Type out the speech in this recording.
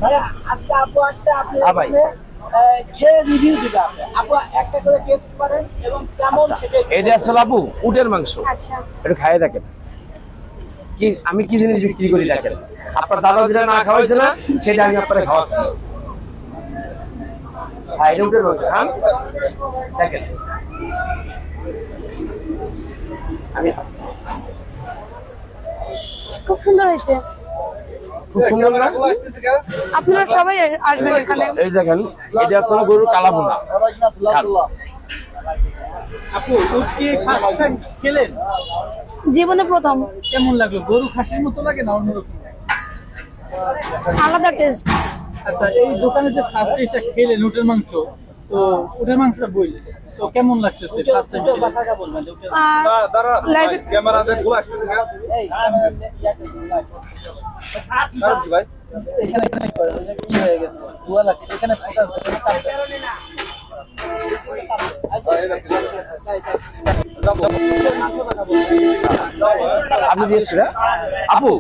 ভাইয়া আজকে আপু আসছে, আপনি হ্যাঁ ভাই। খেয়ে রিভিউ দিবে। আপু একটা করে টেস্ট করেন এবং কেমন সেটা এটা আসলে আপু উটের মাংস। আচ্ছা একটু খাইয়ে দেখেন কি আমি কি জিনিস বিক্রি করি দেখেন। আপনার দাদা যেটা না খাওয়াইছে না সেটা আমি আপনারা খাওয়াচ্ছি। হ্যাঁ এটা উটের মাংস, খান দেখেন। আমি খুব সুন্দর হয়েছে। খুব সুন্দর না? আপনারা সবাই আসবেন এখানে। এই দেখেন এটা আসলে গরুর কালাভুনা। খান। আপু উটকে খাসিটা খেলেন? জীবনে প্রথম। কেমন লাগলো? গরু খাসির মতো লাগে না অন্যরকম? আলাদা টেস্ট। আচ্ছা, এই দোকানে যে ফার্স্ট এটা খেলেন উটের মাংস, তো উটের মাংসটা বইল তো কেমন লাগতেছে ফার্স্ট টাইম? লাইভে ভাই এখানে করে ওই যে কি হয়ে গেছে দুয়া লাগছে এখানে ফোকাস আপনি জিজ্ঞেস করে আপু